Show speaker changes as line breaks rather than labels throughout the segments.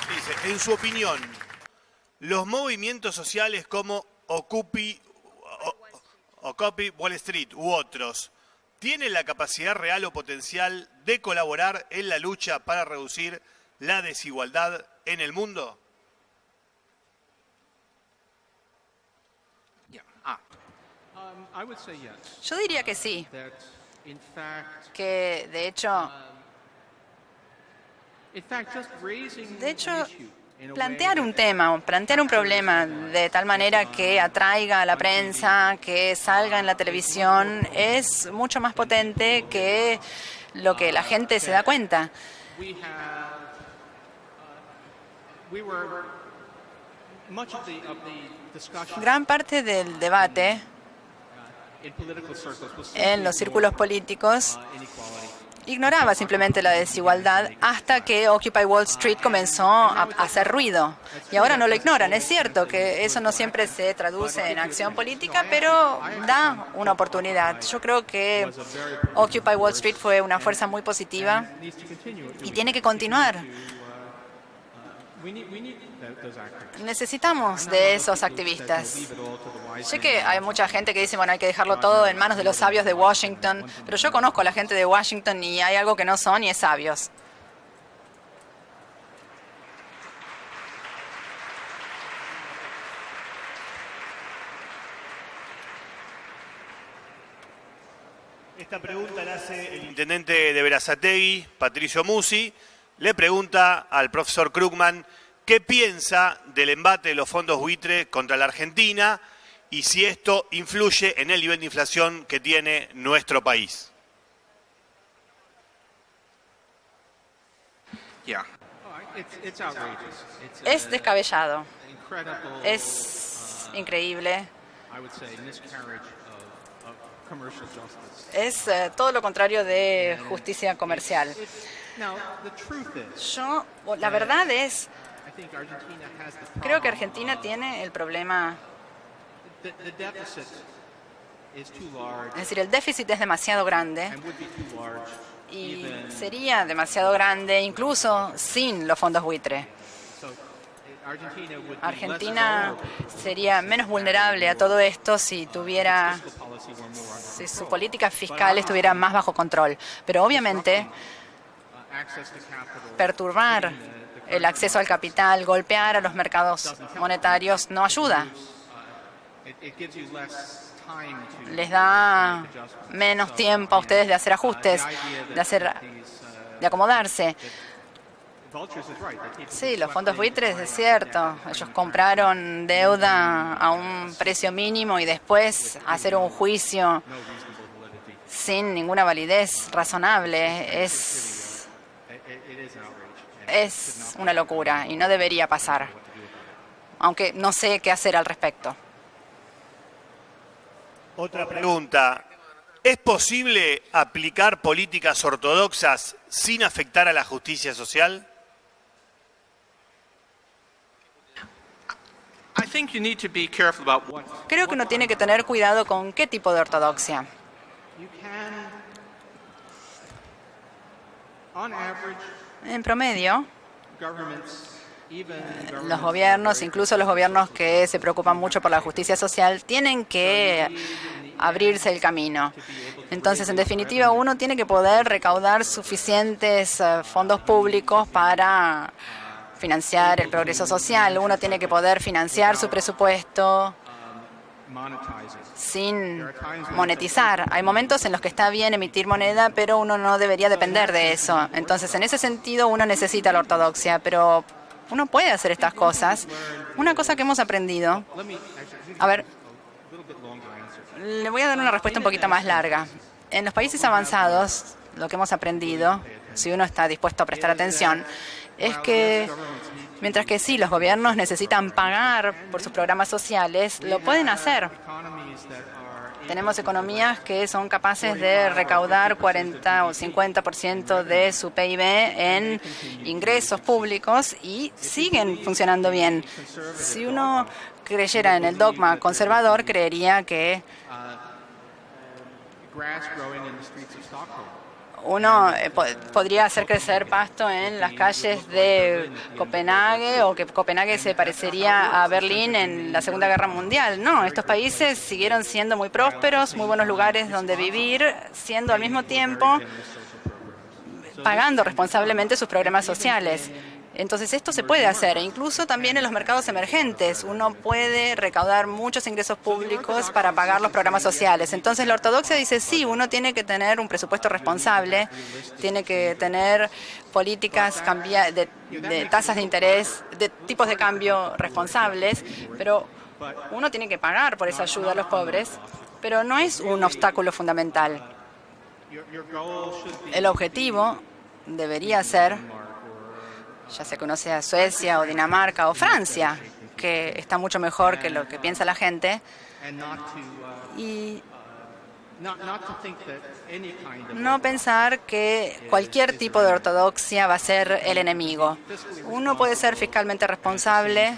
Dice, en su opinión, los movimientos sociales como Occupy Wall Street u otros, ¿tienen la capacidad real o potencial de colaborar en la lucha para reducir la desigualdad en el mundo?
Yo diría que sí, que de hecho, plantear un tema, plantear un problema de tal manera que atraiga a la prensa, que salga en la televisión, es mucho más potente que lo que la gente se da cuenta. Gran parte del debate en los círculos políticos ignoraba simplemente la desigualdad hasta que Occupy Wall Street comenzó a hacer ruido. Y ahora no lo ignoran. Es cierto que eso no siempre se traduce en acción política, pero da una oportunidad. Yo creo que Occupy Wall Street fue una fuerza muy positiva y tiene que continuar. Necesitamos de esos activistas. Sé que hay mucha gente que dice, bueno, hay que dejarlo todo en manos de los sabios de Washington, pero yo conozco a la gente de Washington y hay algo que no son y es sabios.
Esta pregunta la hace el intendente de Berazategui, Patricio Musi. Le pregunta al profesor Krugman qué piensa del embate de los fondos buitre contra la Argentina y si esto influye en el nivel de inflación que tiene nuestro país.
Es descabellado. Es increíble. Es todo lo contrario de justicia comercial. La verdad es, creo que Argentina tiene el problema, es decir, el déficit es demasiado grande y sería demasiado grande incluso sin los fondos buitre. Argentina sería menos vulnerable a todo esto si su política fiscal estuviera más bajo control. Pero obviamente perturbar el acceso al capital, golpear a los mercados monetarios no ayuda. Les da menos tiempo a ustedes de hacer ajustes, de acomodarse. Sí, los fondos buitres, es cierto. Ellos compraron deuda a un precio mínimo y después hacer un juicio sin ninguna validez razonable es una locura y no debería pasar, aunque no sé qué hacer al respecto.
Otra pregunta. ¿Es posible aplicar políticas ortodoxas sin afectar a la justicia social?
Creo que uno tiene que tener cuidado con qué tipo de ortodoxia. En promedio, los gobiernos, incluso los gobiernos que se preocupan mucho por la justicia social, tienen que abrirse el camino. Entonces, en definitiva, uno tiene que poder recaudar suficientes fondos públicos para financiar el progreso social. Uno tiene que poder financiar su presupuesto sin monetizar. Hay momentos en los que está bien emitir moneda, pero uno no debería depender de eso. Entonces, en ese sentido, uno necesita la ortodoxia, pero uno puede hacer estas cosas. Una cosa que hemos aprendido... A ver, le voy a dar una respuesta un poquito más larga. En los países avanzados, lo que hemos aprendido, si uno está dispuesto a prestar atención, es que mientras que sí, los gobiernos necesitan pagar por sus programas sociales, lo pueden hacer. Tenemos economías que son capaces de recaudar 40 o 50% de su PIB en ingresos públicos y siguen funcionando bien. Si uno creyera en el dogma conservador, creería que uno podría hacer crecer pasto en las calles de Copenhague, o que Copenhague se parecería a Berlín en la Segunda Guerra Mundial. No, estos países siguieron siendo muy prósperos, muy buenos lugares donde vivir, siendo al mismo tiempo pagando responsablemente sus programas sociales. Entonces esto se puede hacer, e incluso también en los mercados emergentes. Uno puede recaudar muchos ingresos públicos para pagar los programas sociales. Entonces la ortodoxia dice, sí, uno tiene que tener un presupuesto responsable, tiene que tener políticas de tasas de interés, de tipos de cambio responsables, pero uno tiene que pagar por esa ayuda a los pobres, pero no es un obstáculo fundamental. El objetivo debería ser, ya se conoce a Suecia o Dinamarca o Francia, que está mucho mejor que lo que piensa la gente, y no pensar que cualquier tipo de ortodoxia va a ser el enemigo. Uno puede ser fiscalmente responsable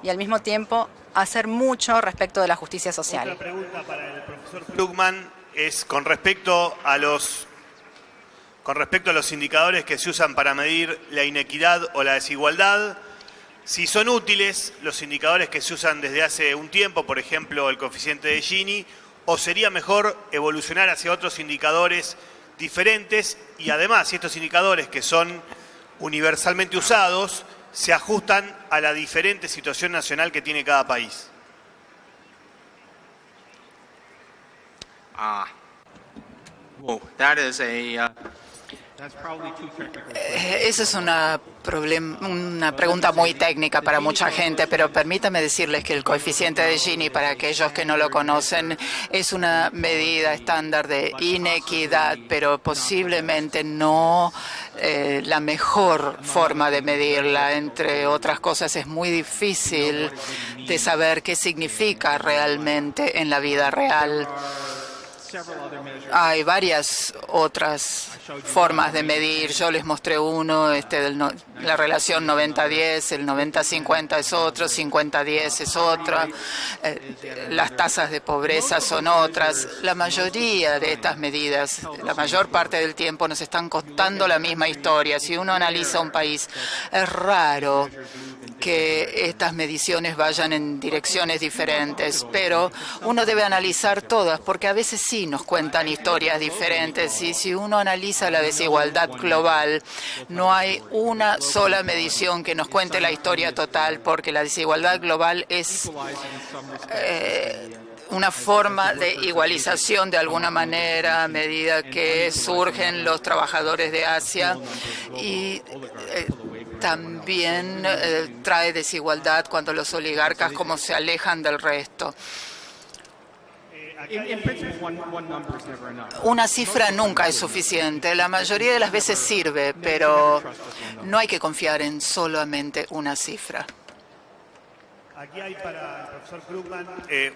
y al mismo tiempo hacer mucho respecto de la justicia social.
Otra pregunta para el profesor Krugman es con respecto a los indicadores que se usan para medir la inequidad o la desigualdad. Si son útiles los indicadores que se usan desde hace un tiempo, por ejemplo el coeficiente de Gini, o sería mejor evolucionar hacia otros indicadores diferentes, y además si estos indicadores que son universalmente usados se ajustan a la diferente situación nacional que tiene cada país.
Esa es una pregunta muy técnica para mucha gente, pero permítame decirles que el coeficiente de Gini, para aquellos que no lo conocen, es una medida estándar de inequidad, pero posiblemente no la mejor forma de medirla. Entre otras cosas, es muy difícil de saber qué significa realmente en la vida real. Hay varias otras formas de medir. Yo les mostré uno, la relación 90-10, el 90-50 es otro, 50-10 es otra, las tasas de pobreza son otras. La mayoría de estas medidas, la mayor parte del tiempo, nos están contando la misma historia. Si uno analiza un país, es raro que estas mediciones vayan en direcciones diferentes, pero uno debe analizar todas, porque a veces sí nos cuentan historias diferentes, y si uno analiza la desigualdad global, no hay una sola medición que nos cuente la historia total, porque la desigualdad global es una forma de igualización de alguna manera a medida que surgen los trabajadores de Asia, y también trae desigualdad cuando los oligarcas como se alejan del resto. Una cifra nunca es suficiente. La mayoría de las veces sirve, pero no hay que confiar en solamente una cifra.
Aquí hay para el profesor Krugman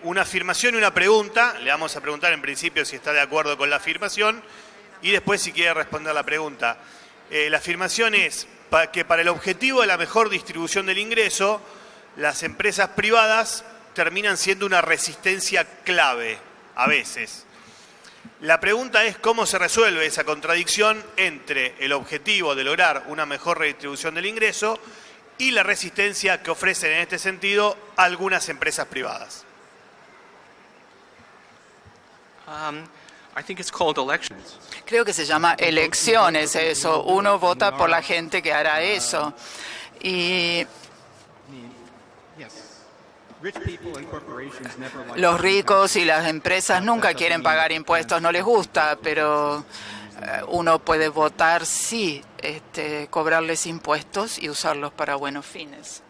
una afirmación y una pregunta. Le vamos a preguntar en principio si está de acuerdo con la afirmación y después si quiere responder la pregunta. La afirmación es que para el objetivo de la mejor distribución del ingreso, las empresas privadas terminan siendo una resistencia clave, a veces. La pregunta es cómo se resuelve esa contradicción entre el objetivo de lograr una mejor redistribución del ingreso y la resistencia que ofrecen en este sentido algunas empresas privadas.
Creo que se llama elecciones eso. Uno vota por la gente que hará eso. Y los ricos y las empresas nunca quieren pagar impuestos, no les gusta, pero uno puede votar sí, cobrarles impuestos y usarlos para buenos fines.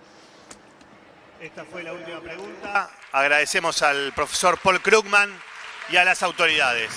Esta fue la última pregunta. Agradecemos al profesor Paul Krugman y a las autoridades.